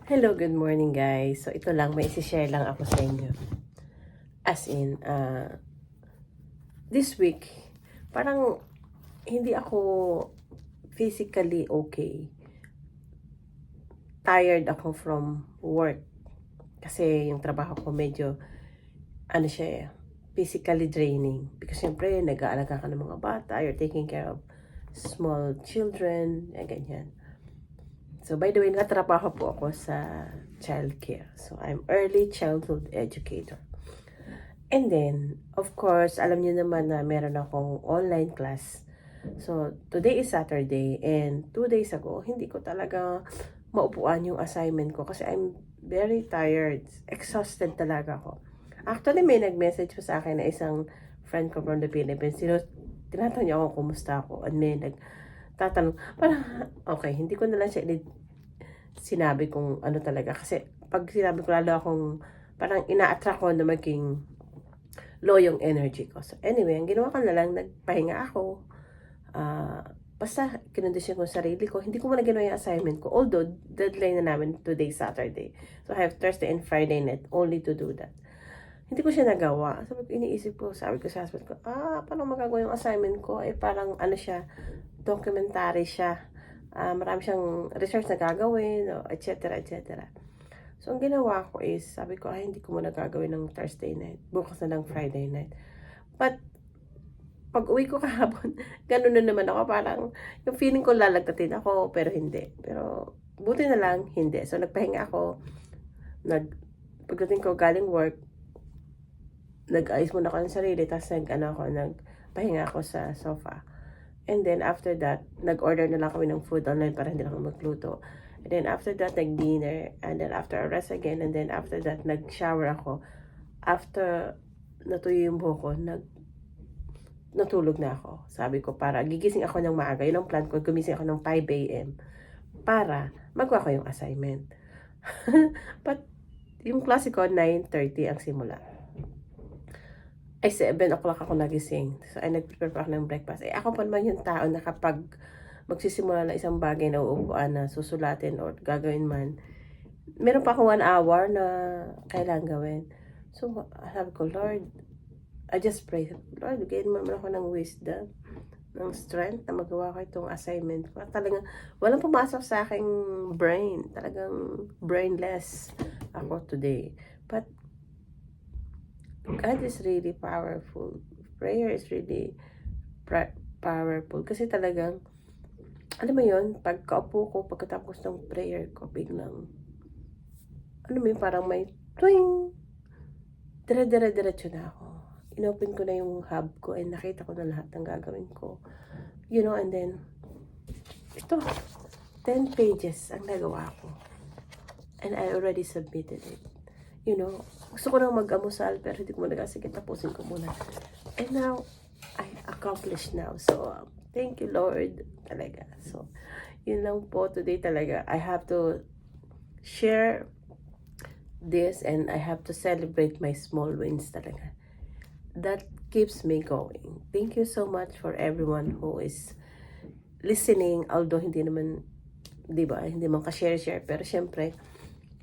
Hello, good morning guys. So ito lang, may isi-share lang ako sa inyo. As in, this week, parang hindi ako physically okay. Tired ako from work. Kasi yung trabaho ko medyo, physically draining. Because syempre, nag-aalaga ka ng mga bata, you're taking care of small children, ganyan. So, by the way, nakatrabaho po ako sa childcare. So, I'm early childhood educator. And then, of course, alam niyo naman na meron akong online class. So, today is Saturday and 2 days ago, hindi ko talaga maupuan yung assignment ko kasi I'm very tired. Exhausted talaga ako. Actually, may nag-message pa sa akin na isang friend ko from the Philippines. Tinatanong niya ako kumusta ako. And may nagtatanong, parang, okay, hindi ko na lang siya sinabi kung ano talaga. Kasi pag sinabi ko, lalo akong parang ina-attract ko na maging low yung energy ko. So anyway, ang ginawa ko na lang, nagpahinga ako. Basta kinondisyon ko sarili ko. Hindi ko muna ginawa yung assignment ko. Although, deadline na namin today, Saturday. So I have Thursday and Friday net only to do that. Hindi ko siya nagawa. Sabi ko sa husband ko, paano magagawa yung assignment ko? Parang siya, documentary siya. Marami siyang research na gagawin, etc. etc. So, ang ginawa ko is, sabi ko, hindi ko muna gagawin ng Thursday night. Bukas na lang Friday night. But, pag uwi ko kahapon, ganun na naman ako. Parang, yung feeling ko lalagtatin ako, pero hindi. Pero, buti na lang, hindi. So, nagpahinga ako. Pagdating ko galing work, nag-ayos muna ako ng sarili, tapos nagpahinga ako sa sofa. And then, after that, nag-order na lang kami ng food online para hindi na ako magluto. And then, after that, nag-dinner. And then, after a rest again. And then, after that, nag-shower ako. After natuyo yung buhok ko, natulog na ako. Sabi ko, para gigising ako ng maaga. Yun ang plan ko, gumising ako ng 5 a.m. para magawa ko yung assignment. But, yung klase ko, 9:30 ang simula. 7 o'clock ako nagising. So, nag-prepare pa ako ng breakfast. Ako pa naman yung tao na kapag magsisimula na isang bagay na uupuan na susulatin or gagawin man, meron pa ako 1 hour na kailangan gawin. So, sabi ko, Lord, I just pray, Lord, bigyan mo naman ako ng wisdom, ng strength na magawa ko itong assignment ko. Talagang, walang pumasok sa aking brain. Talagang brainless ako today. But, God is really powerful. Prayer is really powerful. Kasi talagang, alam mo yun, pagkaupo ko, pagkatapos ng prayer ko, biglang, parang may twing, dire-diretso na ako. Inopen ko na yung hub ko and nakita ko na lahat ng gagawin ko. And then, ito, 10 pages ang nagawa ko. And I already submitted it. Gusto ko nang mag-amusal pero hindi ko muna sige, tapusin ko muna. And now, I accomplished now. So, thank you Lord talaga. So, yun lang po today talaga. I have to share this and I have to celebrate my small wins talaga. That keeps me going. Thank you so much for everyone who is listening. Although hindi naman, di ba, hindi man ka-share. Pero syempre,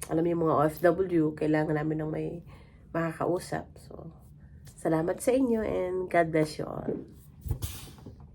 alam niyo mga OFW, kailangan namin ng may makakausap. So, salamat sa inyo and God bless you all.